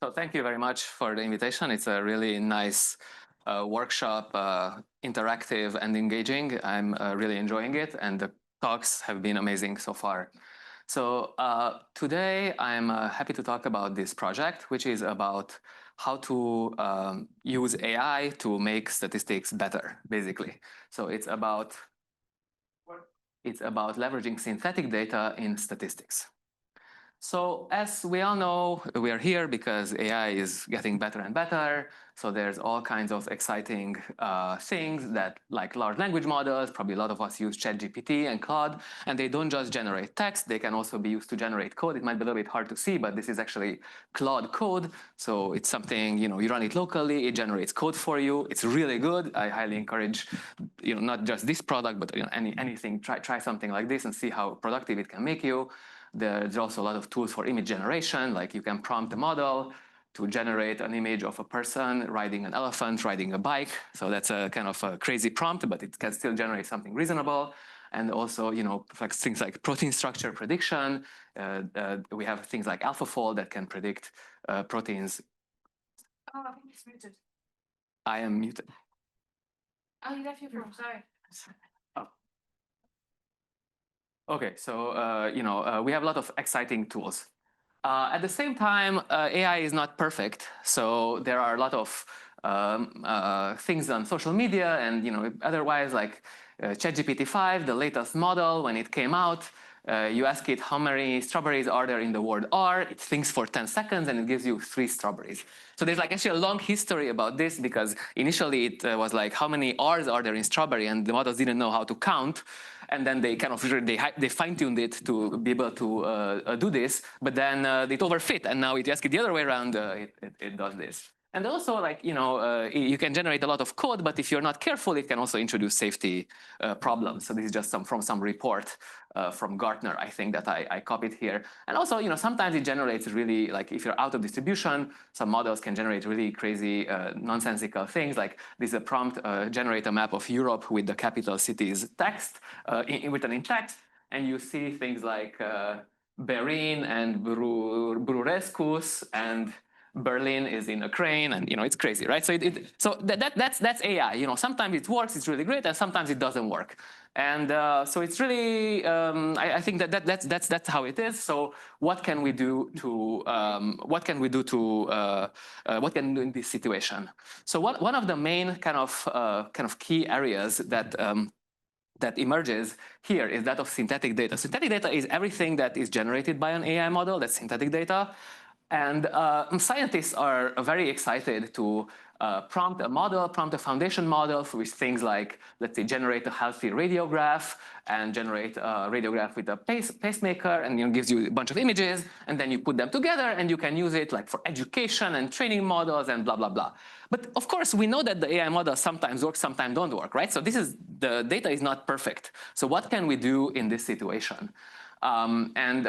So thank you very much for the invitation. It's a really nice workshop, interactive and engaging. I'm really enjoying it, and the talks have been amazing so far. So today I'm happy to talk about this project, which is about how to use AI to make statistics better, basically. So it's about leveraging synthetic data in statistics. So as we all know, we are here because AI is getting better and better. So there's all kinds of exciting things that, like large language models, probably a lot of us use ChatGPT and Claude, and they don't just generate text, they can also be used to generate code. It might be a little bit hard to see, but this is actually Claude code. So it's something, you run it locally, it generates code for you. It's really good. I highly encourage, not just this product, but anything, try something like this and see how productive it can make you. There's also a lot of tools for image generation, like you can prompt a model to generate an image of a person riding an elephant, riding a bike. So that's a kind of a crazy prompt, but it can still generate something reasonable. And also, things like protein structure prediction. We have things like AlphaFold that can predict proteins. Oh, I think it's muted. I am muted. Oh, you left your phone, sorry. Oh. Okay, so we have a lot of exciting tools. At the same time, AI is not perfect, so there are a lot of things on social media and otherwise, like ChatGPT-5, the latest model, when it came out, you ask it how many strawberries are there in the word "are," it thinks for 10 seconds and it gives you 3 strawberries. So there's actually a long history about this, because initially it was like, how many R's are there in strawberry, and the models didn't know how to count. And then they kind of they fine-tuned it to be able to do this, but then it overfit, and now if you ask it the other way around, it does this. And also, you can generate a lot of code, but if you're not careful, it can also introduce safety problems. So this is just from some report from Gartner, I think, that I copied here. And also, sometimes it generates really, like if you're out of distribution, some models can generate really crazy, nonsensical things. Like this is a prompt, generate a map of Europe with the capital cities text, written in text, and you see things like Berin and Brurescus, and Berlin is in Ukraine, and it's crazy, right? So that's AI. Sometimes it works, it's really great, and sometimes it doesn't work. And so it's really, I think that's how it is. So what can we do what can we do in this situation? So one of the main kind of key areas that emerges here is that of synthetic data. Synthetic data is everything that is generated by an AI model. That's synthetic data. And scientists are very excited to prompt a foundation model with things like, let's say, generate a healthy radiograph and generate a radiograph with a pacemaker, and gives you a bunch of images, and then you put them together and you can use it like for education and training models and blah, blah, blah. But of course, we know that the AI models sometimes work, sometimes don't work, right? So the data is not perfect. So what can we do in this situation? Synthetic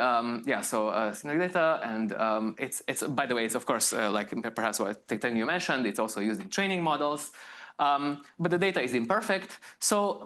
data, and it's by the way, it's of course like perhaps what you mentioned, it's also used in training models, but the data is imperfect. So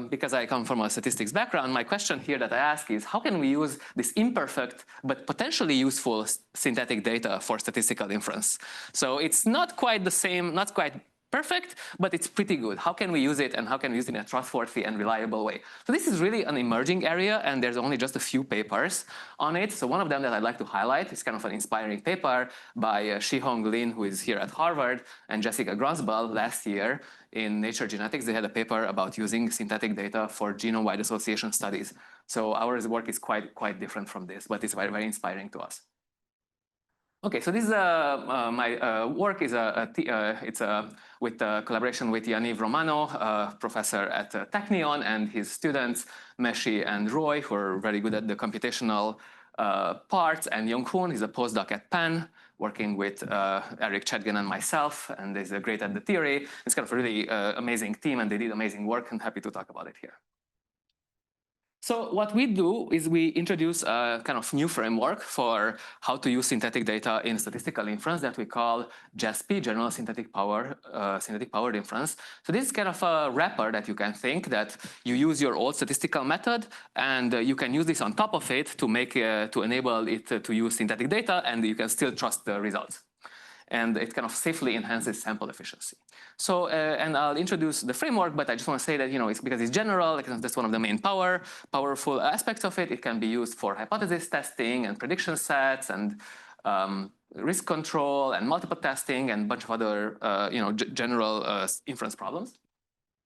because I come from a statistics background, my question here that I ask is, how can we use this imperfect but potentially useful synthetic data for statistical inference? So it's not quite the same, not quite perfect, but it's pretty good. How can we use it, and how can we use it in a trustworthy and reliable way? So this is really an emerging area, and there's only just a few papers on it. So one of them that I'd like to highlight is kind of an inspiring paper by Shihong Lin, who is here at Harvard, and Jessica Grosbal last year in Nature Genetics. They had a paper about using synthetic data for genome-wide association studies. So our work is quite different from this, but it's very, very inspiring to us. Okay, so this is my work is with collaboration with Yaniv Romano, professor at Technion, and his students Meshi and Roy, who are very good at the computational parts, and Yong-Hoon is a postdoc at Penn, working with Eric Chetgen and myself, and he's great at the theory. It's kind of a really amazing team, and they did amazing work, and happy to talk about it here. So what we do is we introduce a kind of new framework for how to use synthetic data in statistical inference that we call GESPI, General Synthetic-Powered Inference. So this is kind of a wrapper that you can think that you use your old statistical method and you can use this on top of it to make to enable it to use synthetic data, and you can still trust the results. And it kind of safely enhances sample efficiency. So, and I'll introduce the framework, but I just want to say that, it's because it's general, like that's one of the main powerful aspects of it. It can be used for hypothesis testing and prediction sets and risk control and multiple testing and a bunch of other, general inference problems.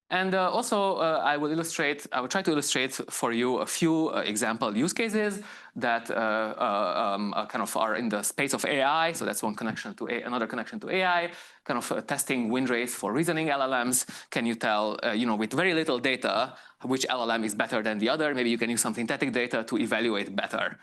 And also, I will try to illustrate for you a few example use cases that kind of are in the space of AI. So that's one connection to another connection to AI, kind of testing win rates for reasoning LLMs. Can you tell, with very little data, which LLM is better than the other? Maybe you can use some synthetic data to evaluate better.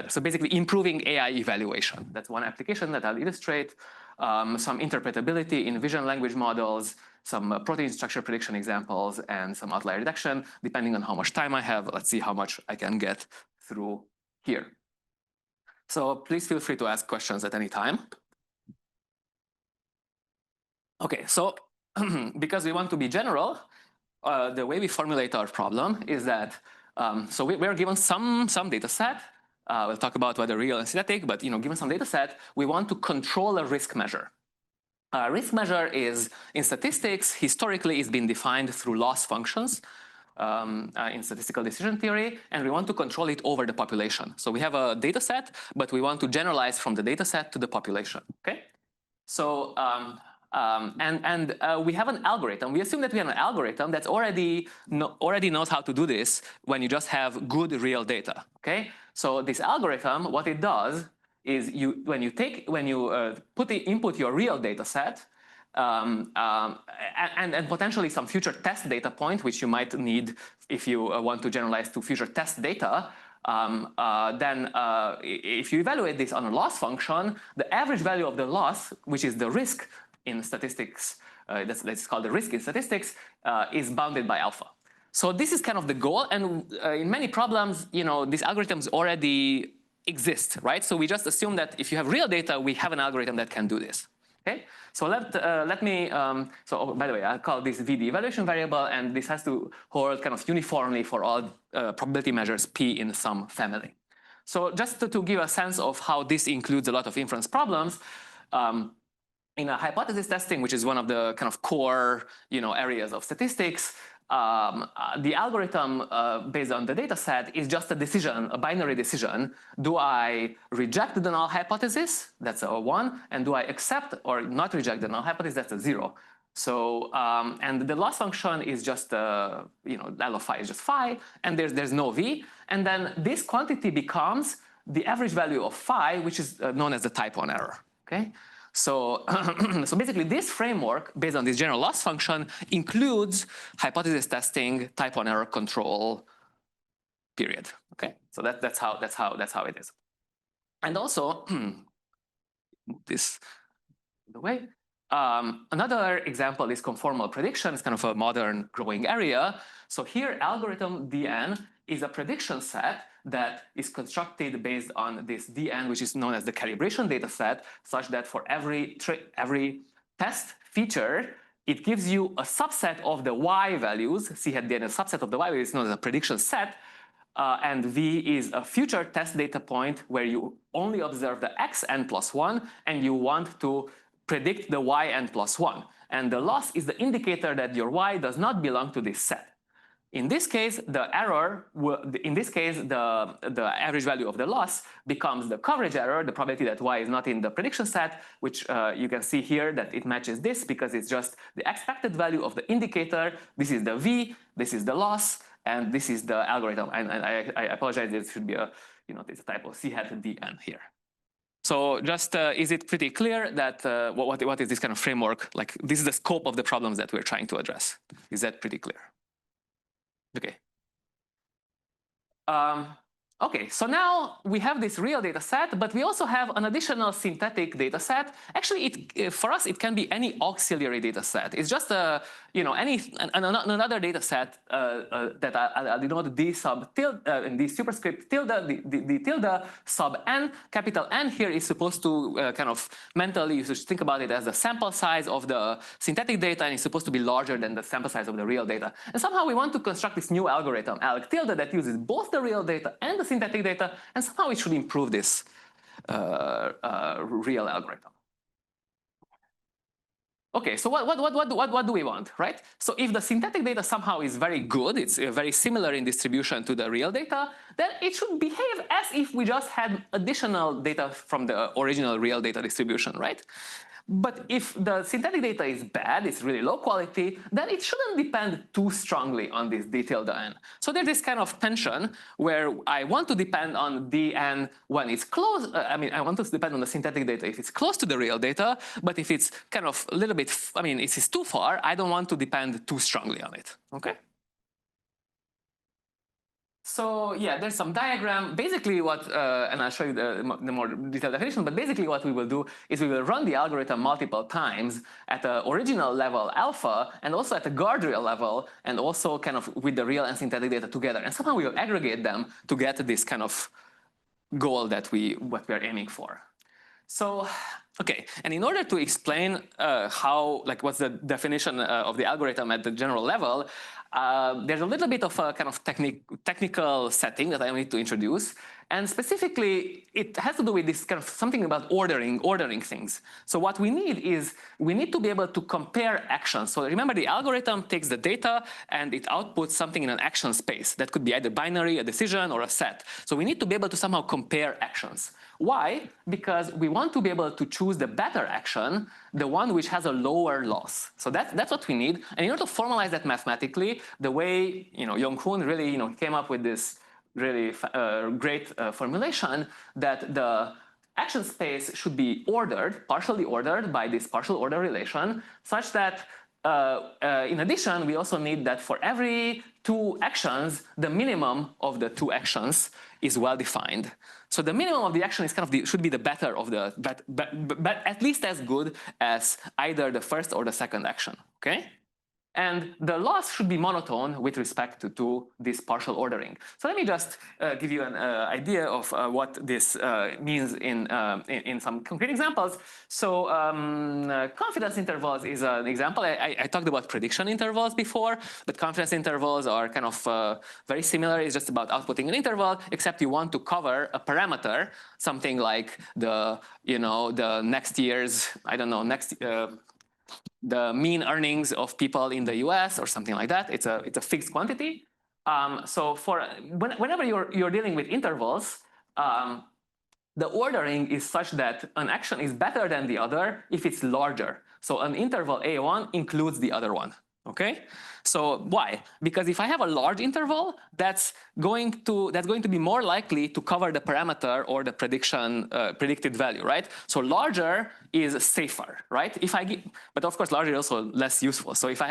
So basically improving AI evaluation. That's one application that I'll illustrate. Some interpretability in vision language models, some protein structure prediction examples, and some outlier reduction, depending on how much time I have. Let's see how much I can get through here. So please feel free to ask questions at any time. Okay, so because we want to be general, the way we formulate our problem is that, so we are given some data set. We'll talk about whether real and synthetic, but given some data set, we want to control a risk measure. Risk measure is, in statistics, historically is been defined through loss functions in statistical decision theory, and we want to control it over the population. So we have a data set, but we want to generalize from the data set to the population, okay? So, we have an algorithm. We assume that we have an algorithm that's already knows how to do this when you just have good real data, okay? So this algorithm, what it does is when you input your real data set and potentially some future test data point, which you might need if you want to generalize to future test data, then if you evaluate this on a loss function, the average value of the loss, which is the risk in statistics, that's called the risk in statistics, is bounded by alpha. So this is kind of the goal, and in many problems, these algorithms already exist, right? So we just assume that if you have real data, we have an algorithm that can do this. Okay, so let me. By the way, I'll call this V the evaluation variable, and this has to hold kind of uniformly for all probability measures P in some family. So just to give a sense of how this includes a lot of inference problems. In a hypothesis testing, which is one of the kind of core areas of statistics, the algorithm based on the data set is just a decision, a binary decision. Do I reject the null hypothesis? That's a 1. And do I accept or not reject the null hypothesis? That's a 0. So, and the loss function is just, L of phi is just phi, and there's no V. And then this quantity becomes the average value of phi, which is known as the type 1 error, okay? So, so basically this framework based on this general loss function includes hypothesis testing, type 1 error control, period. Okay, so that's how it is. And also, this the way. Another example is conformal prediction. It's kind of a modern growing area. So here, algorithm Dn is a prediction set that is constructed based on this Dn, which is known as the calibration data set, such that for every test feature, it gives you a subset of the y values. C hat Dn is a subset of the y values, known as a prediction set. And V is a future test data point where you only observe the xn plus 1, and you want to predict the yn plus 1. And the loss is the indicator that your y does not belong to this set. In this case, the average value of the loss becomes the coverage error, the probability that y is not in the prediction set, which you can see here that it matches this because it's just the expected value of the indicator. This is the V, this is the loss, and this is the algorithm. And I apologize, there should be a, there's a typo, C hat Dn here. So just, is it pretty clear that what is this kind of framework? Like, this is the scope of the problems that we're trying to address. Is that pretty clear? Okay. Okay, so now we have this real data set, but we also have an additional synthetic data set. Actually, for us, it can be any auxiliary data set. It's just another data set that I'll denote d sub tilde in the superscript tilde, the tilde sub n, capital N here is supposed to kind of mentally, you should think about it as the sample size of the synthetic data, and it's supposed to be larger than the sample size of the real data. And somehow we want to construct this new algorithm, alg tilde, that uses both the real data and the synthetic data, and somehow it should improve this real algorithm. Okay, so what do we want, right? So if the synthetic data somehow is very good, it's very similar in distribution to the real data, then it should behave as if we just had additional data from the original real data distribution, right? But if the synthetic data is bad, it's really low quality, then it shouldn't depend too strongly on this d tilde n. So there's this kind of tension where I want to depend on dn when it's close. I want to depend on the synthetic data if it's close to the real data, but if it's kind of a little bit, if it's too far, I don't want to depend too strongly on it, okay? So yeah, there's some diagram. Basically what, and I'll show you the more detailed definition, but basically what we will do is we will run the algorithm multiple times at the original level alpha and also at the guardrail level and also kind of with the real and synthetic data together. And somehow we will aggregate them to get this kind of goal that what we are aiming for. So, okay, and in order to explain what's the definition of the algorithm at the general level, there's a little bit of a kind of technical setting that I need to introduce. And specifically, it has to do with this kind of something about ordering things. So what we need is, we need to be able to compare actions. So remember, the algorithm takes the data and it outputs something in an action space. That could be either binary, a decision, or a set. So we need to be able to somehow compare actions. Why? Because we want to be able to choose the better action, the one which has a lower loss. So that's what we need. And in order to formalize that mathematically, the way Yong-Hoon really came up with this really great formulation that the action space should be ordered, partially ordered by this partial order relation, such that in addition, we also need that for every two actions, the minimum of the two actions is well defined. So the minimum of the action is kind of should be the better of the, but at least as good as either the first or the second action, okay? And the loss should be monotone with respect to this partial ordering. So let me just give you an idea of what this means in some concrete examples. So confidence intervals is an example. I talked about prediction intervals before, but confidence intervals are kind of very similar. It's just about outputting an interval, except you want to cover a parameter, something like the next year's, I don't know, the mean earnings of people in the US or something like that. It's a fixed quantity. So whenever you're dealing with intervals, the ordering is such that an action is better than the other if it's larger. So an interval A1 includes the other one. Okay, so why? Because if I have a large interval, that's going to be more likely to cover the parameter or the predicted value, right? So larger is safer, right? But of course, larger is also less useful. So if I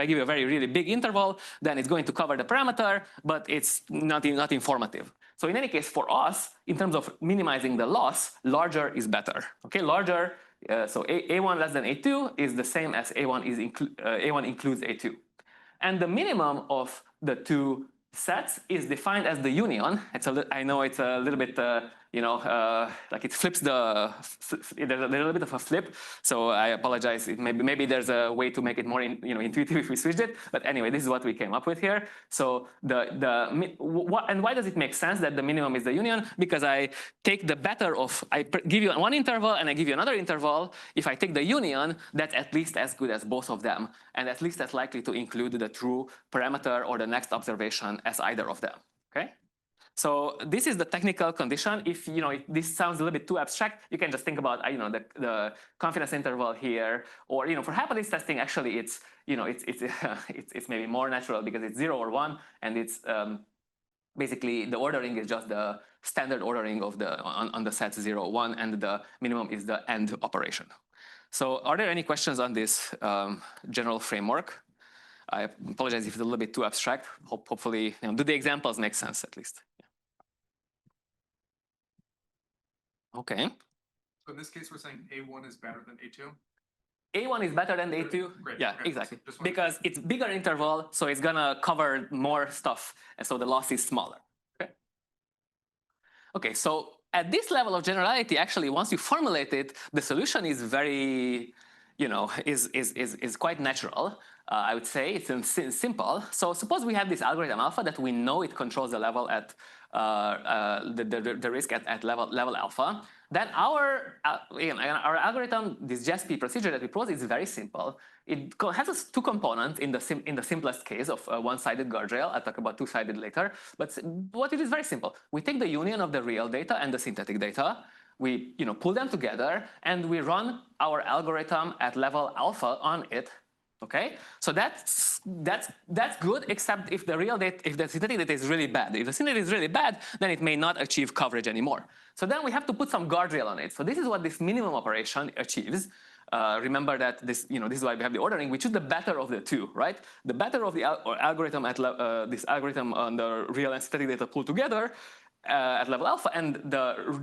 give a really big interval, then it's going to cover the parameter, but it's not informative. So in any case, for us, in terms of minimizing the loss, larger is better. Okay, larger. So A1 less than A2 is the same as A1 includes A2. And the minimum of the two sets is defined as the union. I know it's a little bit, like it flips there's a little bit of a flip. So I apologize. Maybe there's a way to make it more intuitive if we switched it. But anyway, this is what we came up with here. So and why does it make sense that the minimum is the union? Because I take the better of, I give you one interval and I give you another interval. If I take the union, that's at least as good as both of them, and at least as likely to include the true parameter or the next observation as either of them. Okay. So this is the technical condition. If this sounds a little bit too abstract, you can just think about the confidence interval here, or for hypothesis testing, actually it's it's maybe more natural because it's 0 or 1, and it's basically the ordering is just the standard ordering of on the sets 0, 1, and the minimum is the AND operation. So are there any questions on this general framework? I apologize if it's a little bit too abstract. Hopefully, do the examples make sense at least? Yeah. Okay. So in this case, we're saying A1 is better than A2? A1 is better than A2? Great, Yeah, great. exactly. Just one. Because it's bigger interval, so it's gonna cover more stuff, and so the loss is smaller. Okay. Okay, so at this level of generality, actually, once you formulate it, the solution is very, is quite natural. I would say it's simple. So suppose we have this algorithm alpha that we know it controls the level at the risk at level alpha. Then our algorithm, this GESPI procedure that we propose, is very simple. It has two components in the simplest case of a one-sided guardrail. I'll talk about two-sided later. But what it is very simple. We take the union of the real data and the synthetic data. We pull them together and we run our algorithm at level alpha on it. Okay, so that's good, except if the real data, if the synthetic data is really bad. If the synthetic is really bad, then it may not achieve coverage anymore. So then we have to put some guardrail on it. So this is what this minimum operation achieves. Remember that this is why we have the ordering. We choose the better of the two, right? The better of the algorithm at this algorithm on the real and synthetic data pulled together at level alpha, and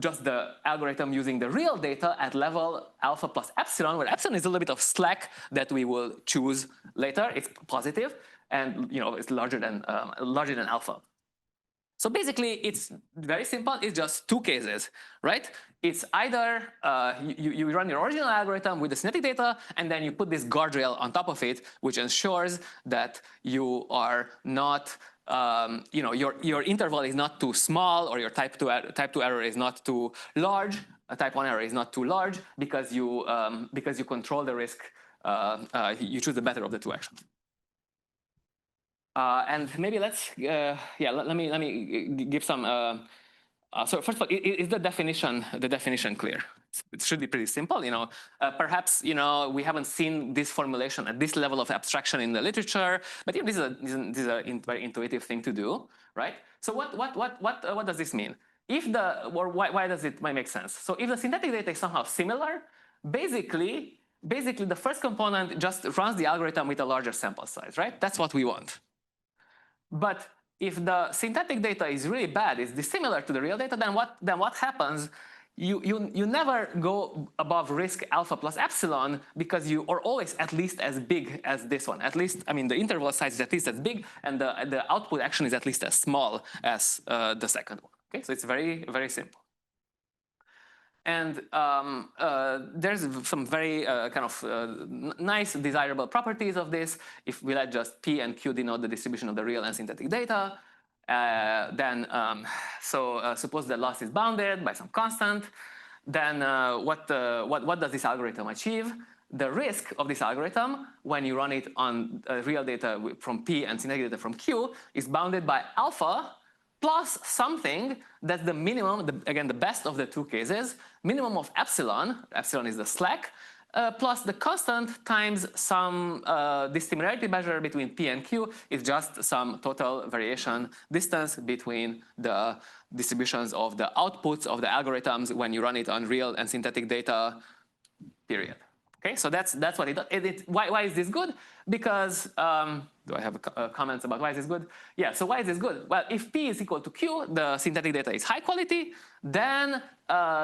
just the algorithm using the real data at level alpha plus epsilon, where epsilon is a little bit of slack that we will choose later. It's positive, and it's larger than alpha. So basically, it's very simple. It's just two cases, right? It's either you run your original algorithm with the synthetic data, and then you put this guardrail on top of it, which ensures that you are not, your interval is not too small, or your type 2 error is not too large. A type 1 error is not too large because you control the risk. You choose the better of the two actions. And maybe let me give some. So first of all, is the definition clear? It should be pretty simple. Perhaps we haven't seen this formulation at this level of abstraction in the literature, but this is a very intuitive thing to do, right? So what does this mean? Why does it make sense? So if the synthetic data is somehow similar, basically the first component just runs the algorithm with a larger sample size, right? That's what we want. But if the synthetic data is really bad, is dissimilar to the real data, then what happens? You never go above risk alpha plus epsilon because you are always at least as big as this one. At least, I mean, the interval size is at least as big, and the output action is at least as small as the second one. Okay, so it's very, very simple. And there's some very nice desirable properties of this. If we let just P and Q denote the distribution of the real and synthetic data, then suppose the loss is bounded by some constant, then what does this algorithm achieve? The risk of this algorithm, when you run it on real data from P and synthetic data from Q, is bounded by alpha plus something that's the minimum, again, the best of the two cases, minimum of epsilon is the slack, plus the constant times some dissimilarity measure between P and Q is just some total variation distance between the distributions of the outputs of the algorithms when you run it on real and synthetic data, period. Okay, so that's what it does. Why is this good? Because, do I have comments about why is this good? Yeah, so why is this good? Well, if P is equal to Q, the synthetic data is high quality, then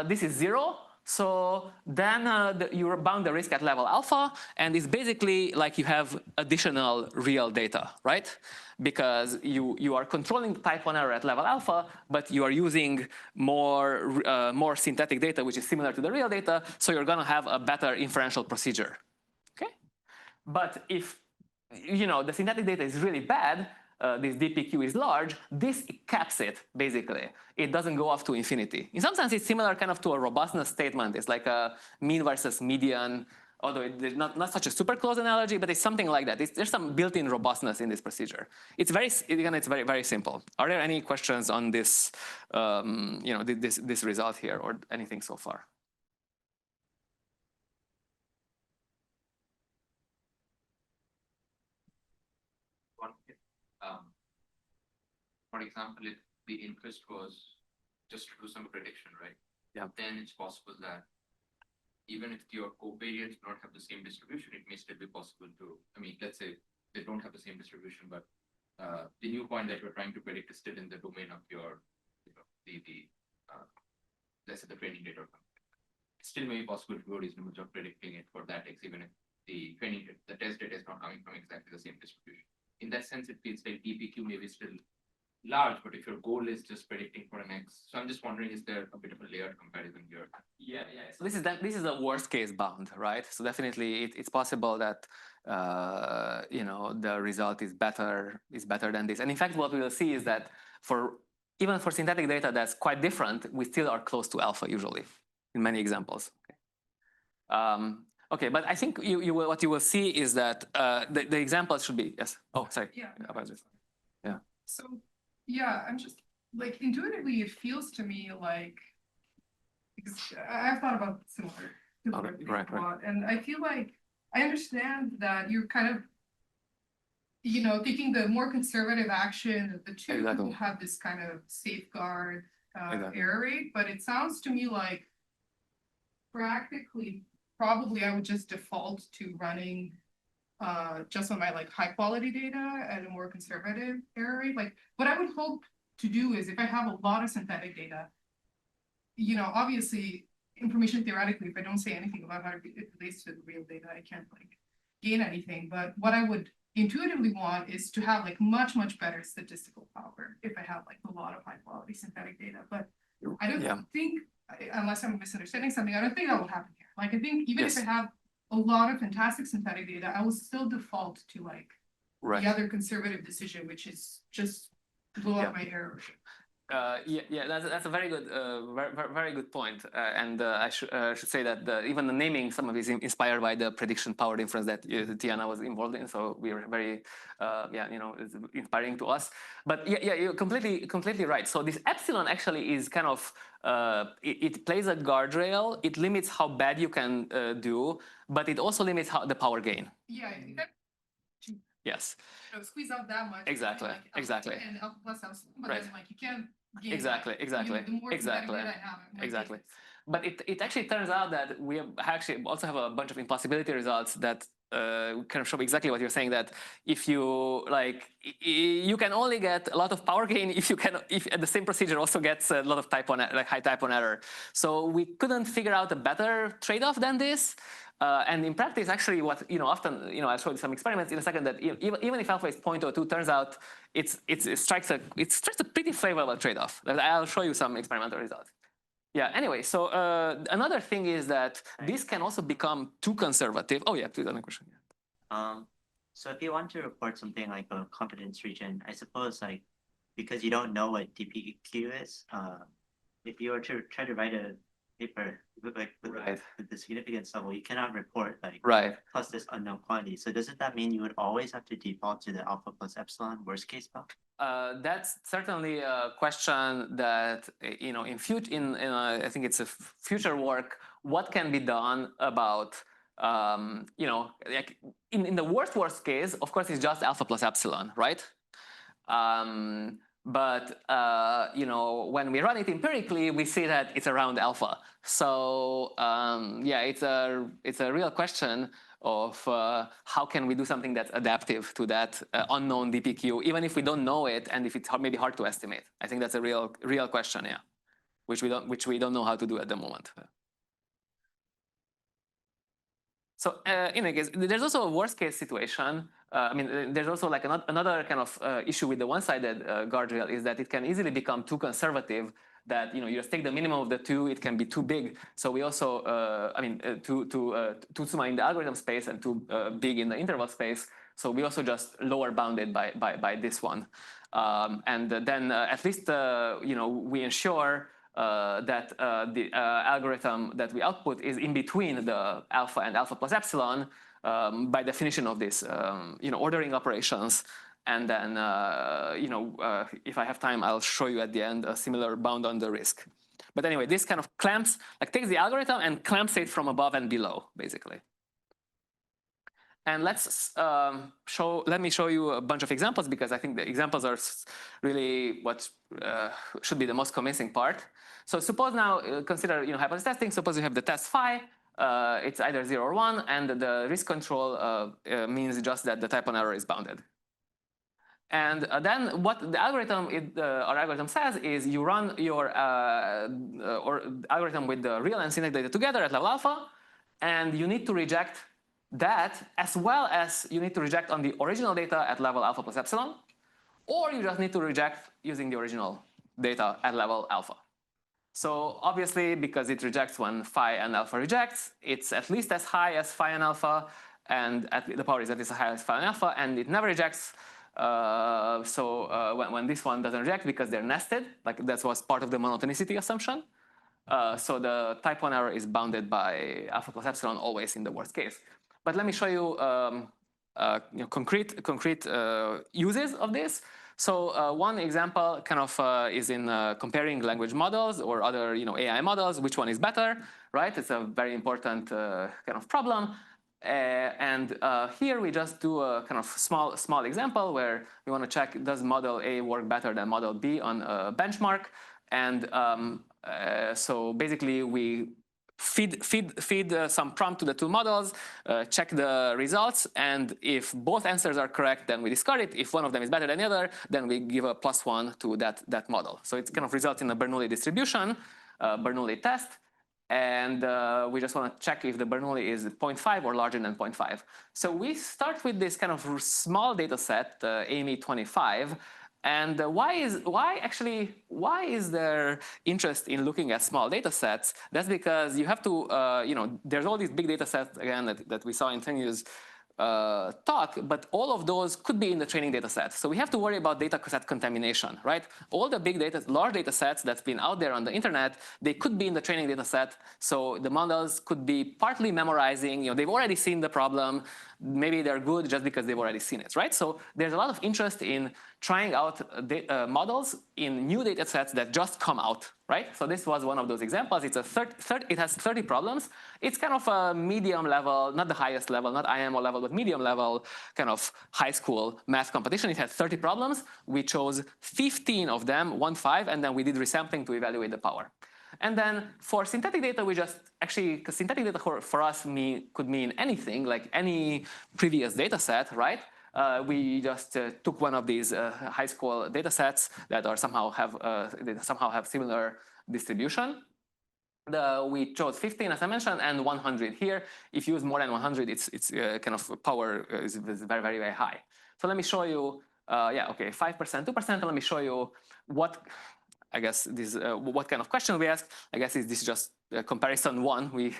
this is 0. So then you bound the risk at level alpha, and it's basically like you have additional real data, right? Because you are controlling the type 1 error at level alpha, but you are using more synthetic data, which is similar to the real data, so you're gonna have a better inferential procedure, okay? But if the synthetic data is really bad, this DPQ is large, this caps it, basically. It doesn't go off to infinity. In some sense, it's similar kind of to a robustness statement. It's like a mean versus median, although it's not such a super close analogy, but it's something like that. There's some built-in robustness in this procedure. It's very, very simple. Are there any questions on this, this result here, or anything so far? For example, if the interest was just to do some prediction, right? Yeah. Then it's possible that even if your covariates do not have the same distribution, it may still be possible to, I mean, let's say they don't have the same distribution, but the new point that you're trying to predict is still in the domain of your, let's say the training data. It still may be possible to do a reasonable job predicting it for that X, even if the test data is not coming from exactly the same distribution. In that sense, it feels like DPQ may be still large, but if your goal is just predicting for an X, so I'm just wondering, is there a bit of a layered comparison here? Yeah. So this is a worst case bound, right? So definitely it's possible that the result is better than this. And in fact, what we will see is that even for synthetic data that's quite different, we still are close to alpha usually in many examples. Okay, but I think what you will see is that the examples should be yes. Oh, sorry. Yeah. Apologies. Yeah. So, yeah, I'm just like intuitively, it feels to me like because I've thought about similar things a lot, and I feel like I understand that you're kind of, taking the more conservative action of the two Exactly. will have this kind of safeguard Exactly. error rate, but it sounds to me like practically, probably I would just default to running just on my like high quality data at a more conservative error rate. Like what I would hope to do is if I have a lot of synthetic data, obviously information theoretically, if I don't say anything about how it relates to the real data, I can't like gain anything. But what I would intuitively want is to have like much, much better statistical power if I have like a lot of high quality synthetic data. But I don't think, unless I'm misunderstanding something, I don't think that will happen here. Like I think even if I have a lot of fantastic synthetic data, I will still default to like the other conservative decision, which is just blow up my error. That's a very good, very good point. And I should say that even the naming some of it is inspired by the prediction-powered inference that Tiana was involved in. So we were very, it's inspiring to us. But yeah, you're completely right. So this epsilon actually is kind of it plays a guardrail. It limits how bad you can do, but it also limits the power gain. Yeah. Yes. Squeeze out that much. Exactly. Like exactly. And alpha plus epsilon, but Right. then like you can't gain Exactly. that. Exactly. The more exactly. data I have, Exactly. But it actually turns out that we actually also have a bunch of impossibility results that kind of show exactly what you're saying, that if you like, you can only get a lot of power gain if the same procedure also gets a lot of high type 1 error. So we couldn't figure out a better trade-off than this. And in practice, actually, what often I'll show you some experiments in a second that even if alpha is 0.02, turns out it strikes a pretty favorable trade-off. I'll show you some experimental results. Yeah. Anyway, so another thing is that this can also become too conservative. Oh yeah, please, another question. So if you want to report something like a confidence region, I suppose like because you don't know what DPQ is, if you were to try to write a paper with the significance level, you cannot report like plus this unknown quantity. So doesn't that mean you would always have to default to the alpha plus epsilon worst case bound? That's certainly a question that I think it's a future work. What can be done about like in the worst case, of course, it's just alpha plus epsilon, right? But when we run it empirically, we see that it's around alpha. So it's a real question of how can we do something that's adaptive to that unknown DPQ, even if we don't know it and if it's maybe hard to estimate. I think that's a real question, yeah, which we don't know how to do at the moment. So in any case, there's also a worst case situation. There's also like another kind of issue with the one-sided guardrail is that it can easily become too conservative. That you just take the minimum of the two, it can be too big. So we also, too small in the algorithm space and too big in the interval space. So we also just lower bounded by this one, and then at least we ensure that the algorithm that we output is in between the alpha and alpha plus epsilon by definition of this ordering operations. And then if I have time, I'll show you at the end a similar bound on the risk. But anyway, this kind of takes the algorithm and clamps it from above and below, basically. And let me show you a bunch of examples, because I think the examples are really what should be the most convincing part. So suppose now, consider hypothesis testing. Suppose you have the test phi. It's either 0 or 1, and the risk control means just that the type 1 error is bounded. And then what the our algorithm says is you run your algorithm with the real and synthetic data together at level alpha, and you need to reject that, as well as you need to reject on the original data at level alpha plus epsilon, or you just need to reject using the original data at level alpha. So obviously, because it rejects when phi and alpha rejects, it's at least as high as phi and alpha, and the power is at least as high as phi and alpha, and it never rejects. When this one doesn't reject because they're nested, like that was part of the monotonicity assumption. So the type 1 error is bounded by alpha plus epsilon always in the worst case. But let me show you, concrete uses of this. So one example kind of is in comparing language models or other AI models. Which one is better, right? It's a very important kind of problem. And here we just do a kind of small example where we want to check, does model A work better than model B on a benchmark? And so basically we feed some prompt to the two models, check the results, and if both answers are correct, then we discard it. If one of them is better than the other, then we give a +1 to that model. So it kind of results in a Bernoulli distribution, Bernoulli test, and we just want to check if the Bernoulli is 0.5 or larger than 0.5. So we start with this kind of small data set, AME 25. And why is there interest in looking at small data sets? That's because you have to, there's all these big data sets, again, that we saw in Tengyu's talk, but all of those could be in the training data set. So we have to worry about data set contamination, right? All the big data, large data sets that's been out there on the internet, they could be in the training data set. So the models could be partly memorizing, they've already seen the problem. Maybe they're good just because they've already seen it, right? So there's a lot of interest in trying out models in new data sets that just come out, right? So this was one of those examples. It's it has 30 problems. It's kind of a medium level, not the highest level, not IMO level, but medium level kind of high school math competition. It had 30 problems. We chose 15 of them, 1-5, and then we did resampling to evaluate the power. And then for synthetic data, we just actually, because synthetic data for us could mean anything, like any previous data set, right? We just took one of these high school data sets that are somehow have similar distribution. We chose 15, as I mentioned, and 100 here. If you use more than 100, it's kind of power is very, very, very high. So let me show you, 5%, 2%, and let me show you what, I guess this what kind of question we ask. I guess this is just comparison one. We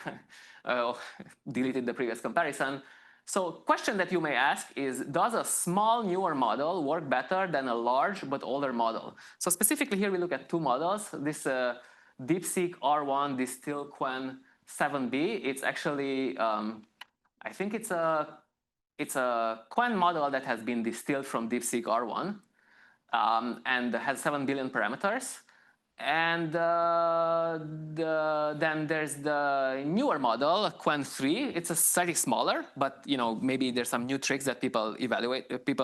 deleted the previous comparison. So question that you may ask is, does a small newer model work better than a large but older model? So specifically here we look at two models. This DeepSeek R1 DistilQuen 7B. It's actually I think it's a Quen model that has been distilled from DeepSeek R1. And has 7 billion parameters. And then there's the newer model, Quen 3. It's a slightly smaller, but maybe there's some new tricks that people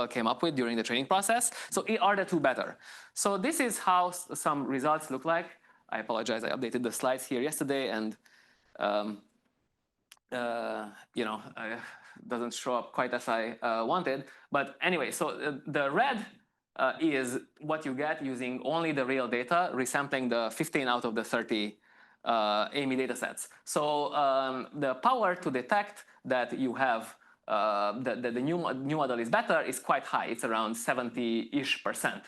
came up with during the training process. So are the two better? So this is how some results look like. I apologize, I updated the slides here yesterday, and doesn't show up quite as I wanted. But anyway, so the red is what you get using only the real data, resampling the 15 out of the 30 AME data sets. So the power to detect that you have that the new model is better is quite high. It's around 70-ish%.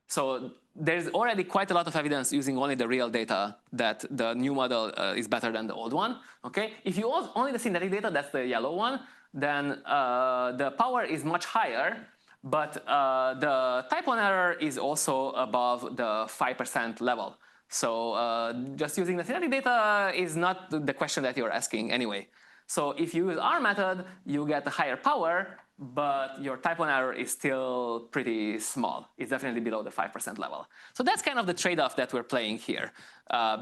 So there's already quite a lot of evidence using only the real data that the new model is better than the old one. Okay, if you use only the synthetic data, that's the yellow one, then the power is much higher. But the type 1 error is also above the 5% level. So just using the synthetic data is not the question that you're asking anyway. So if you use our method, you get a higher power, but your type 1 error is still pretty small. It's definitely below the 5% level. So that's kind of the trade-off that we're playing here.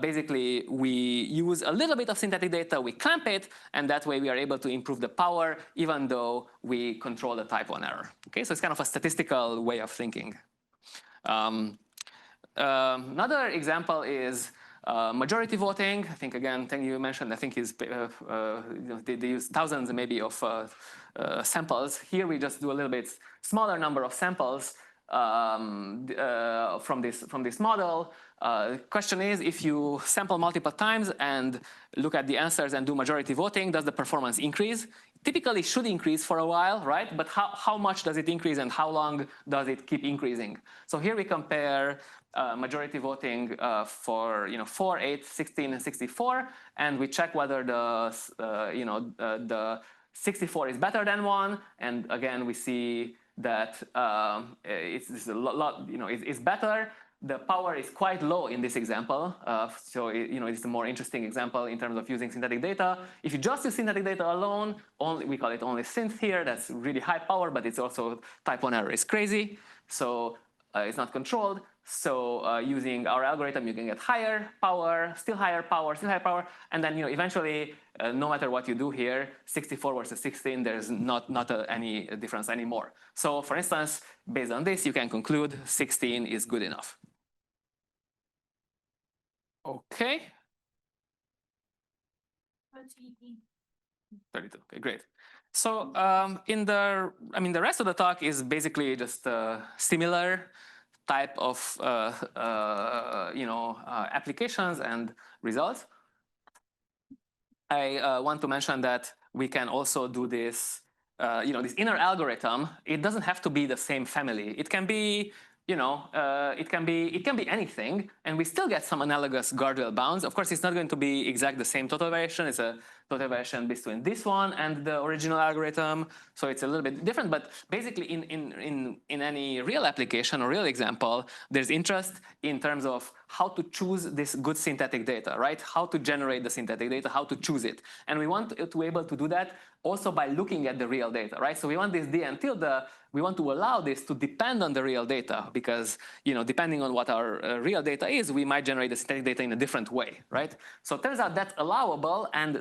Basically, we use a little bit of synthetic data, we clamp it, and that way we are able to improve the power, even though we control the type 1 error. Okay, so it's kind of a statistical way of thinking. Another example is majority voting. I think, again, you mentioned, I think they use thousands maybe of samples. Here we just do a little bit smaller number of samples from this model. Question is, if you sample multiple times and look at the answers and do majority voting, does the performance increase? Typically should increase for a while, right? But how much does it increase and how long does it keep increasing? So here we compare majority voting for 4, 8, 16, and 64, and we check whether the 64 is better than 1, and again we see that it's a lot, it's better. The power is quite low in this example, so it's a more interesting example in terms of using synthetic data. If you just use synthetic data alone, we call it only synth here. That's really high power, but it's also type 1 error is crazy, so it's not controlled. So using our algorithm, you can get higher power, still higher power, still higher power, and then eventually, no matter what you do here, 64 versus 16, there's not any difference anymore. So for instance, based on this, you can conclude 16 is good enough. Okay. 32. Okay, great. So the rest of the talk is basically just similar type of applications and results. I want to mention that we can also do this. This inner algorithm. It doesn't have to be the same family. It can be. It can be anything, and we still get some analogous guardrail bounds. Of course, it's not going to be exact the same total variation. It's a total variation between this one and the original algorithm, so it's a little bit different. But basically, in any real application or real example, there's interest in terms of how to choose this good synthetic data, right? How to generate the synthetic data, how to choose it, and we want to be able to do that also by looking at the real data, right? So we want this d and tilde. We want to allow this to depend on the real data because, depending on what our real data is, we might generate the synthetic data in a different way, right? So it turns out that's allowable, and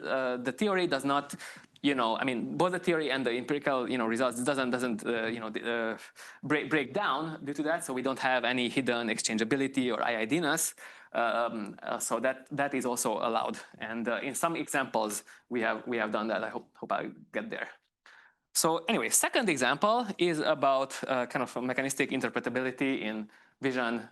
the theory does not, both the theory and the empirical, results doesn't break down due to that. So we don't have any hidden exchangeability or IID-ness. So that is also allowed, and in some examples we have done that. I hope I get there. So anyway, second example is about kind of mechanistic interpretability in vision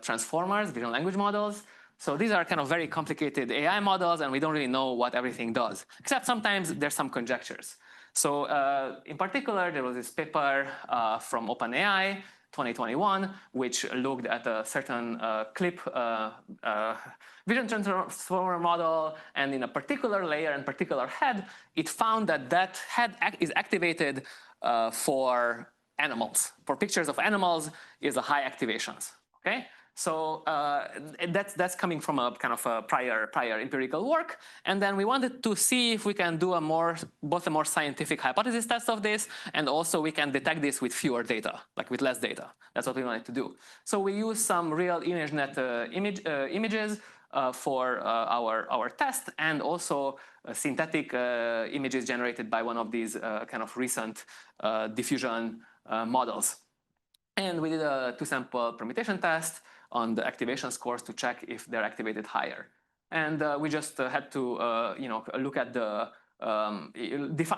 transformers, vision language models. So these are kind of very complicated AI models, and we don't really know what everything does, except sometimes there's some conjectures. So in particular, there was this paper from OpenAI, 2021, which looked at a certain clip vision transformer model, and in a particular layer and particular head, it found that head is activated for animals. For pictures of animals is a high activations, okay? So that's coming from a kind of a prior empirical work, and then we wanted to see if we can do both a more scientific hypothesis test of this, and also we can detect this with fewer data, like with less data. That's what we wanted to do. So we use some real ImageNet images for our test, and also synthetic images generated by one of these kind of recent diffusion models. And we did a 2-sample permutation test on the activation scores to check if they're activated higher. And we just had to look at the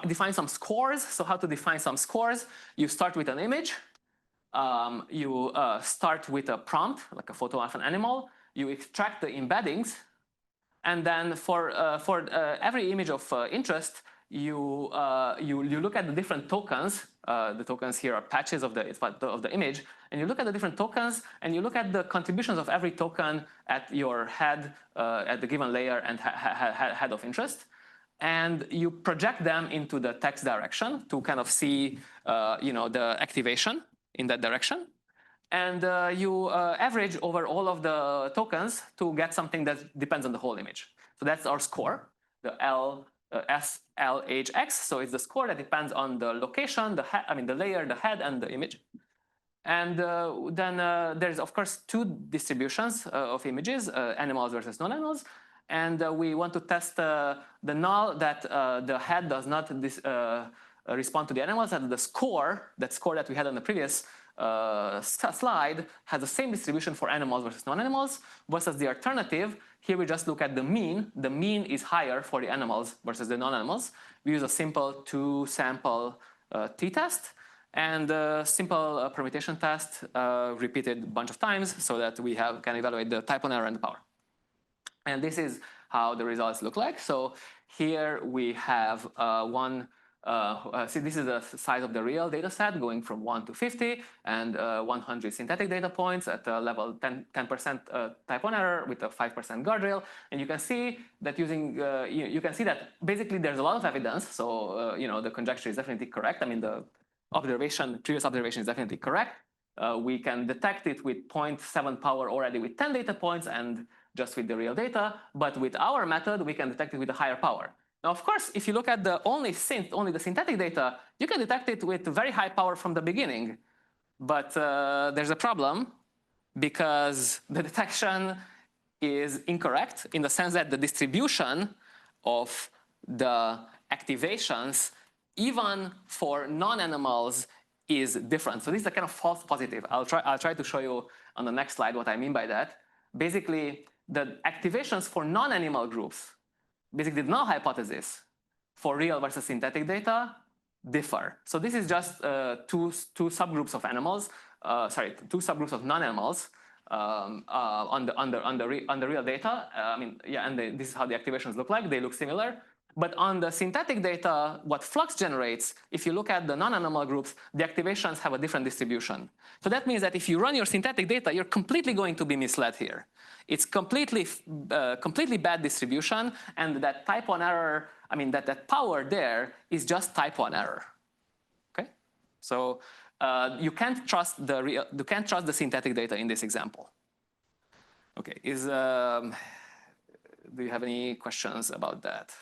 define some scores. So how to define some scores? You start with an image. You start with a prompt, like a photo of an animal. You extract the embeddings, and then for every image of interest, you look at the different tokens. The tokens here are patches of the image, and you look at the different tokens, and you look at the contributions of every token at your head, at the given layer and head of interest, and you project them into the text direction to kind of see, the activation in that direction, and you average over all of the tokens to get something that depends on the whole image. So that's our score, the SLHX. So it's the score that depends on the location, the layer, the head, and the image. And then there's of course 2 distributions of images, animals versus non-animals. And we want to test the null that the head does not respond to the animals, and the score, that we had on the previous slide, has the same distribution for animals versus non-animals, versus the alternative. Here we just look at the mean. The mean is higher for the animals versus the non-animals. We use a simple 2-sample t-test, and a simple permutation test repeated a bunch of times so that we can evaluate the type 1 error and the power. And this is how the results look like. So here we have see, this is the size of the real data set going from 1 to 50 and 100 synthetic data points at level 10% type 1 error with a 5% guardrail. And you can see that you can see that basically there's a lot of evidence. So, the conjecture is definitely correct. I mean, the previous observation is definitely correct. We can detect it with 0.7 power already with 10 data points and just with the real data. But with our method, we can detect it with a higher power. Now, of course, if you look at only the synthetic data, you can detect it with very high power from the beginning. But there's a problem because the detection is incorrect in the sense that the distribution of the activations, even for non-animals, is different. So this is a kind of false positive. I'll try to show you on the next slide what I mean by that. Basically, the activations for non-animal groups, basically the null hypothesis for real versus synthetic data differ. So this is just two subgroups of animals, two subgroups of non-animals on the real data. And this is how the activations look like. They look similar. But on the synthetic data, what Flux generates, if you look at the non-animal groups, the activations have a different distribution. So that means that if you run your synthetic data, you're completely going to be misled here. It's completely bad distribution, and that type 1 error, that power there is just type 1 error. Okay, so you can't trust the synthetic data in this example. Okay, do you have any questions about that?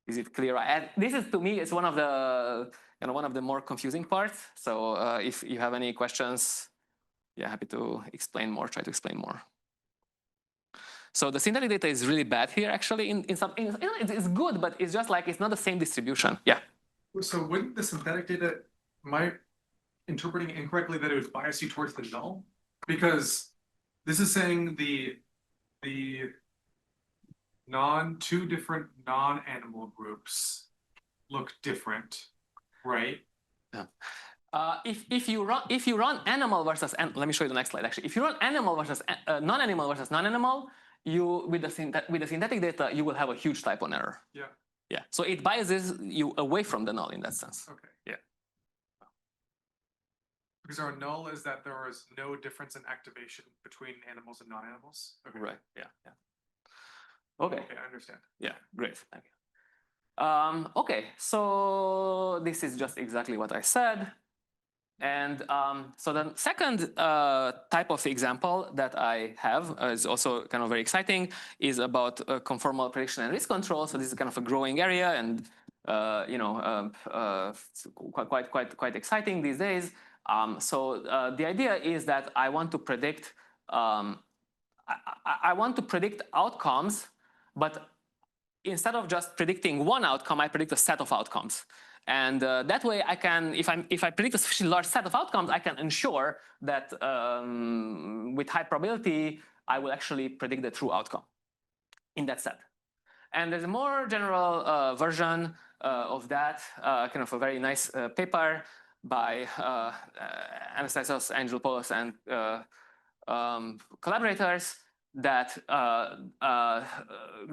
Is it clear? And this is, to me, it's one of the more confusing parts. So if you have any questions, yeah, happy to explain more. Try to explain more. So the synthetic data is really bad here, actually. It's good, but it's just like it's not the same distribution. Yeah. So wouldn't the synthetic data, am I interpreting it incorrectly that it would bias you towards the null? Because this is saying the two different non-animal groups look different, right? Yeah. If you run animal versus let me show you the next slide. Actually, if you run animal versus non-animal versus non-animal, with the synthetic data you will have a huge type 1 error. Yeah. Yeah. So it biases you away from the null in that sense. Okay. Yeah. Because our null is that there is no difference in activation between animals and non-animals. Okay. Right. Yeah. Yeah. Okay. Okay, I understand. Yeah, great, thank you. Okay, so this is just exactly what I said. And so the second type of example that I have is also kind of very exciting, is about conformal prediction and risk control. So this is kind of a growing area and quite exciting these days. So the idea is that I want to predict outcomes, but instead of just predicting one outcome, I predict a set of outcomes. And that way I can, if I predict a sufficiently large set of outcomes, I can ensure that with high probability, I will actually predict the true outcome in that set. And there's a more general version of that, kind of a very nice paper by Anastasios Angelopoulos and collaborators that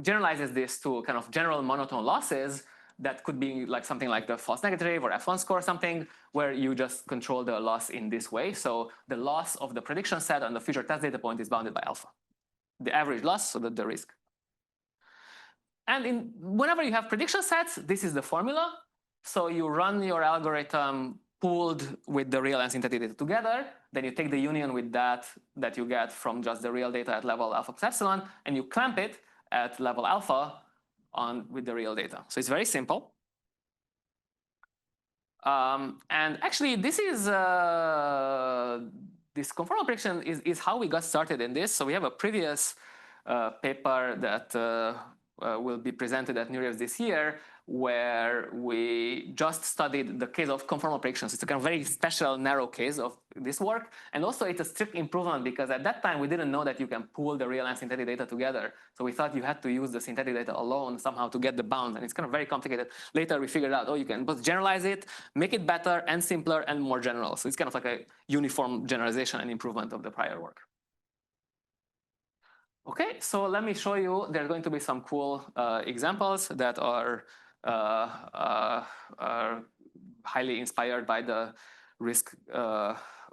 generalizes this to kind of general monotone losses that could be like something like the false negative or F1 score or something, where you just control the loss in this way. So the loss of the prediction set on the future test data point is bounded by alpha, the average loss, so that the risk. And whenever you have prediction sets, this is the formula. So you run your algorithm pooled with the real and synthetic data together. Then you take the union with that you get from just the real data at level alpha plus epsilon, and you clamp it at level alpha with the real data. So it's very simple. And actually, this is this conformal prediction is how we got started in this. So we have a previous paper that will be presented at New Year's this year, where we just studied the case of conformal predictions. It's a kind of very special, narrow case of this work. And also it's a strict improvement because at that time we didn't know that you can pool the real and synthetic data together. So we thought you had to use the synthetic data alone somehow to get the bounds. And it's kind of very complicated. Later we figured out, oh, you can both generalize it, make it better and simpler and more general. So it's kind of like a uniform generalization and improvement of the prior work. Okay, so let me show you, there's going to be some cool examples that are highly inspired by the risk,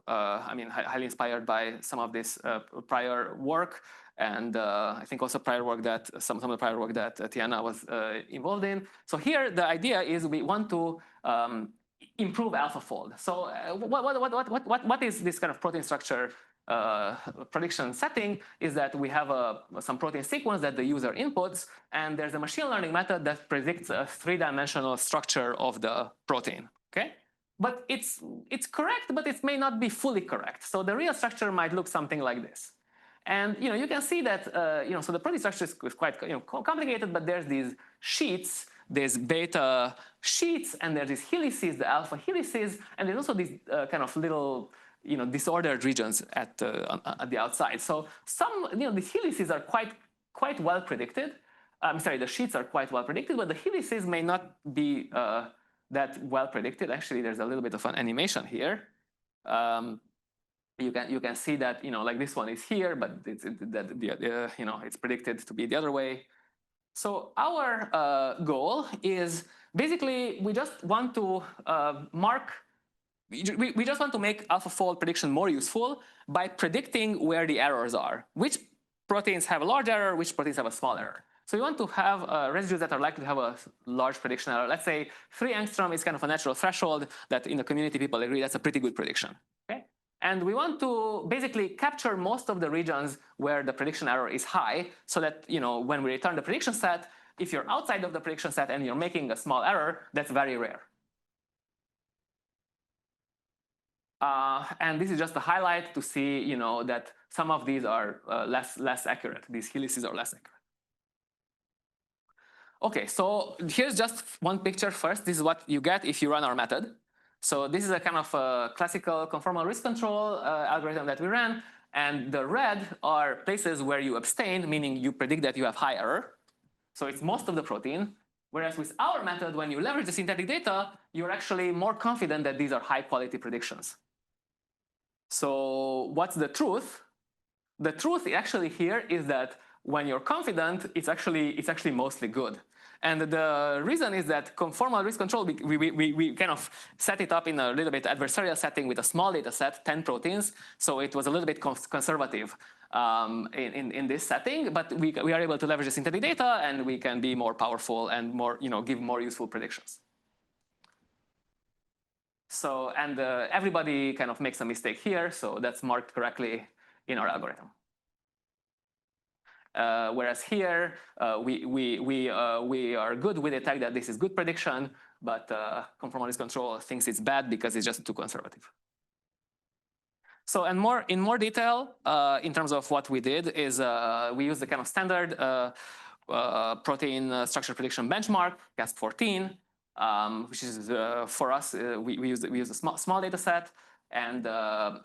highly inspired by some of this prior work, and I think also prior work that some of the prior work that Tiana was involved in. So here the idea is we want to improve AlphaFold. So what is this kind of protein structure prediction setting is that we have some protein sequence that the user inputs, and there's a machine learning method that predicts a three-dimensional structure of the protein. Okay, but it's correct, but it may not be fully correct. So the real structure might look something like this. And you can see that so the protein structure is quite complicated, but there's these sheets. There's beta sheets, and there's these helices, the alpha helices, and there's also these kind of little disordered regions at the outside. So these helices are quite well predicted. I'm sorry, the sheets are quite well predicted, but the helices may not be that well predicted. Actually, there's a little bit of an animation here. You can see that like this one is here, but it's predicted to be the other way. So our goal is basically we just want to we just want to make AlphaFold prediction more useful by predicting where the errors are. Which proteins have a large error, which proteins have a small error. So we want to have residues that are likely to have a large prediction error. Let's say 3 angstrom is kind of a natural threshold that in the community people agree that's a pretty good prediction. Okay? And we want to basically capture most of the regions where the prediction error is high so that when we return the prediction set, if you're outside of the prediction set and you're making a small error, that's very rare. And this is just a highlight to see that some of these are less accurate. These helices are less accurate. Okay, so here's just one picture first. This is what you get if you run our method. So this is a kind of a classical conformal risk control algorithm that we ran. And the red are places where you abstain, meaning you predict that you have high error. So it's most of the protein. Whereas with our method, when you leverage the synthetic data, you're actually more confident that these are high quality predictions. So what's the truth? The truth actually here is that when you're confident, it's actually mostly good. And the reason is that conformal risk control, we kind of set it up in a little bit adversarial setting with a small data set, 10 proteins. So it was a little bit conservative in this setting, but we are able to leverage the synthetic data, and we can be more powerful and more, give more useful predictions. So, and everybody kind of makes a mistake here, so that's marked correctly in our algorithm. Whereas here, we are good. We detect that this is good prediction, but conformal risk control thinks it's bad because it's just too conservative. So, and in more detail, in terms of what we did is we used the kind of standard protein structure prediction benchmark, GESP14, which is for us, we use a small data set. And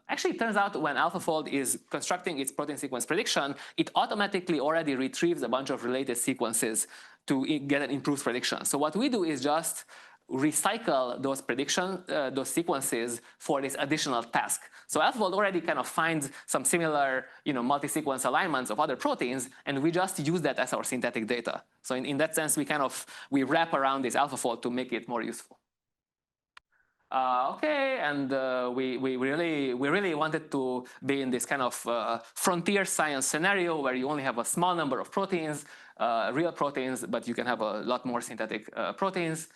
actually, it turns out when AlphaFold is constructing its protein sequence prediction, it automatically already retrieves a bunch of related sequences to get an improved prediction. So what we do is just recycle those sequences for this additional task. So AlphaFold already kind of finds some similar, multi-sequence alignments of other proteins, and we just use that as our synthetic data. So in that sense, we wrap around this AlphaFold to make it more useful. Okay, and we really wanted to be in this kind of frontier science scenario where you only have a small number of proteins, real proteins, but you can have a lot more synthetic proteins.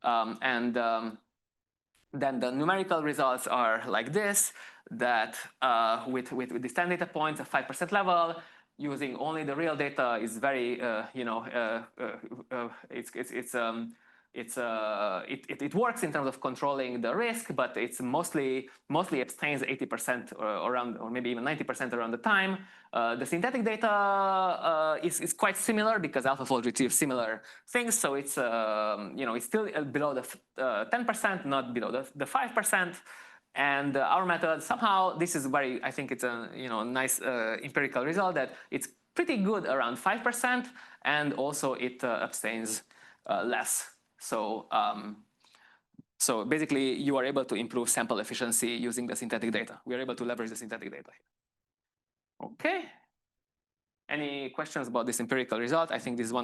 Then the numerical results are like this, that with the standard data points at 5% level, using only the real data is very, it works in terms of controlling the risk, but it's mostly abstains 80% around, or maybe even 90% around the time. The synthetic data is quite similar because AlphaFold retrieves similar things, so it's it's still below the 10%, not below the 5%. And our method somehow, this is very, I think it's a nice empirical result that it's pretty good around 5%, and also it abstains less. So so basically you are able to improve sample efficiency using the synthetic data. We are able to leverage the synthetic data here. Okay. Any questions about this empirical result? I think this is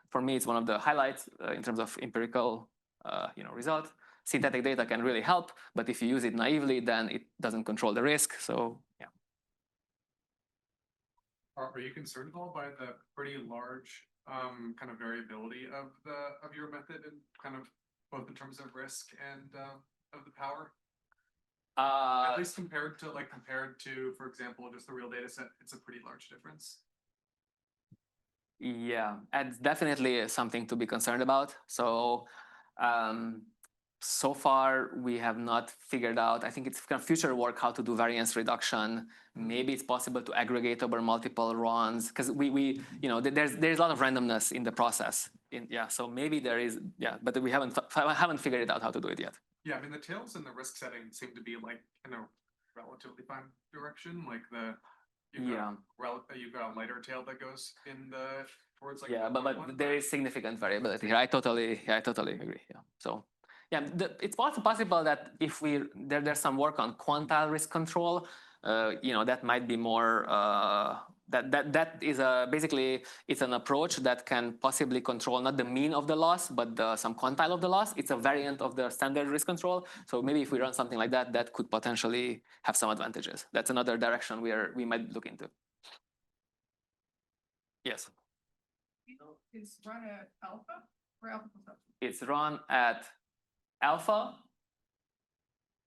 for me, it's one of the highlights in terms of empirical result. Synthetic data can really help, but if you use it naively, then it doesn't control the risk. So yeah. Are you concerned at all by the pretty large kind of variability of your method, and kind of both in terms of risk and of the power? At least compared to, for example, just the real data set, it's a pretty large difference. Yeah, it's definitely something to be concerned about. So so far we have not figured out, I think it's kind of future work, how to do variance reduction. Maybe it's possible to aggregate over multiple runs, because there's a lot of randomness in the process. So maybe there is, but we haven't figured it out how to do it yet. Yeah, I mean the tails in the risk setting seem to be like in a relatively fine direction. Like you've got a lighter tail that goes in towards like but there is significant variability here. I totally agree. Yeah, so. Yeah, it's also possible that if there's some work on quantile risk control, that might be more, that is basically it's an approach that can possibly control not the mean of the loss, but some quantile of the loss. It's a variant of the standard risk control. So maybe if we run something like that, that could potentially have some advantages. That's another direction we might look into. Yes. Is run at alpha or alpha plus alpha? It's run at alpha,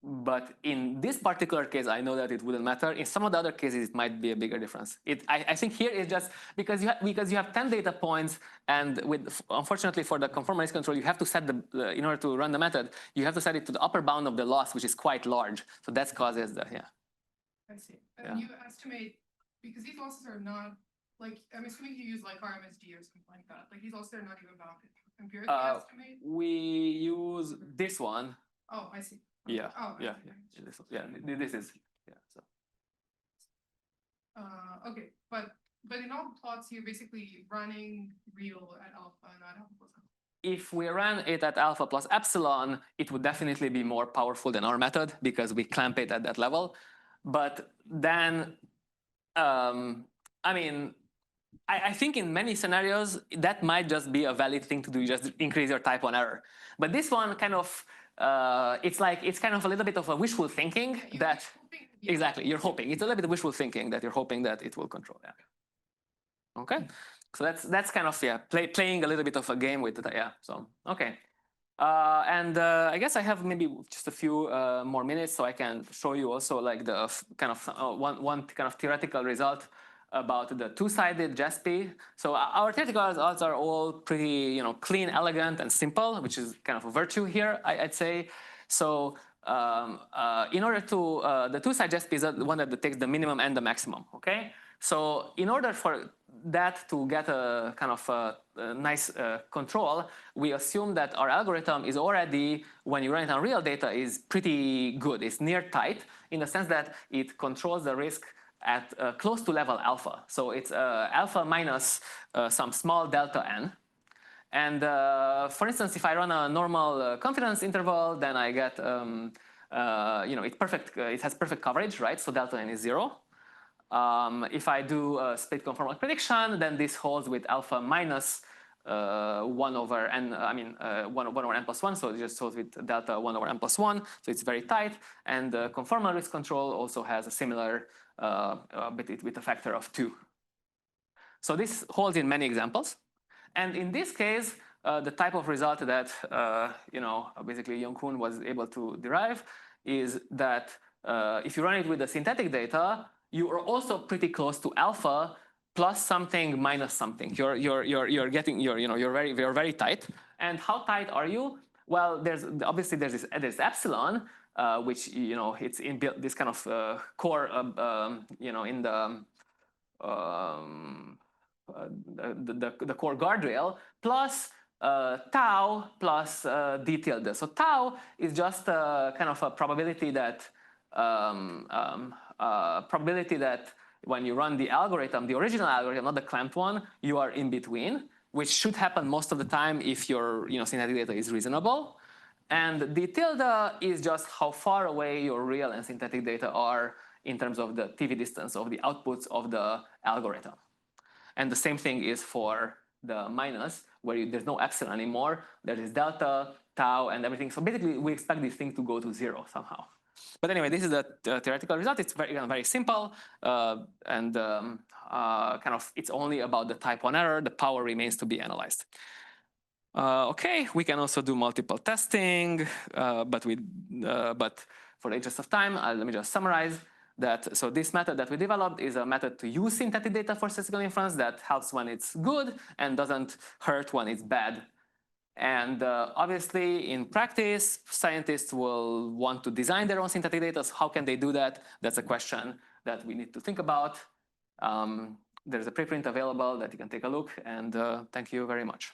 but in this particular case, I know that it wouldn't matter. In some of the other cases, it might be a bigger difference. I think here it's just because you have 10 data points, and unfortunately for the conformal risk control, you have to set in order to run the method, you have to set it to the upper bound of the loss, which is quite large. So that causes the I see. And you estimate, because these losses are not like, I'm assuming you use like RMSD or something like that. Like these losses are not even bounded. Empirically estimate? We use this one. Oh, I see. Yeah. Oh, yeah. This is So. Okay, but in all the plots, you're basically running real at alpha, not alpha plus alpha. If we ran it at alpha plus epsilon, it would definitely be more powerful than our method because we clamp it at that level. But then, I mean, I think in many scenarios, that might just be a valid thing to do, just increase your type 1 error. But this one kind of, it's kind of a little bit of a wishful thinking that, exactly, you're hoping. It's a little bit of wishful thinking that you're hoping that it will control that. Okay, so that's kind of, playing a little bit of a game with it, so, okay. And I guess I have maybe just a few more minutes so I can show you also like the kind of one kind of theoretical result about the two-sided GESPI. So our theoretical results are all pretty, clean, elegant, and simple, which is kind of a virtue here, I'd say. So in order to, the two-sided GESPI is the one that takes the minimum and the maximum, okay? So in order for that to get a kind of a nice control, we assume that our algorithm is already, when you run it on real data, is pretty good. It's near tight in the sense that it controls the risk at close to level alpha. So it's alpha minus some small delta n. And for instance, if I run a normal confidence interval, then I get, it has perfect coverage, right? So delta n is 0. If I do a split conformal prediction, then this holds with alpha minus 1 over n, 1 over n plus 1, so it just holds with delta 1 over n plus 1, so it's very tight. And conformal risk control also has a similar bit with a factor of 2. So this holds in many examples. And in this case, the type of result that basically Young-Hoon was able to derive is that if you run it with the synthetic data, you are also pretty close to alpha plus something minus something. You're very tight. And how tight are you? Well, obviously there's epsilon, which it's inbuilt, this kind of core in the core guardrail, plus tau plus d tilde. So tau is just a kind of a probability that when you run the algorithm, the original algorithm, not the clamped one, you are in between, which should happen most of the time if your synthetic data is reasonable. And d tilde is just how far away your real and synthetic data are in terms of the TV distance of the outputs of the algorithm. And the same thing is for the minus, where there's no epsilon anymore. There is delta, tau, and everything. So basically, we expect this thing to go to 0 somehow. But anyway, this is the theoretical result. It's very simple, and it's only about the type 1 error. The power remains to be analyzed. Okay, we can also do multiple testing, but for the interest of time, let me just summarize that. So this method that we developed is a method to use synthetic data for statistical inference that helps when it's good and doesn't hurt when it's bad. And obviously, in practice, scientists will want to design their own synthetic data. So how can they do that? That's a question that we need to think about. There's a preprint available that you can take a look, and thank you very much.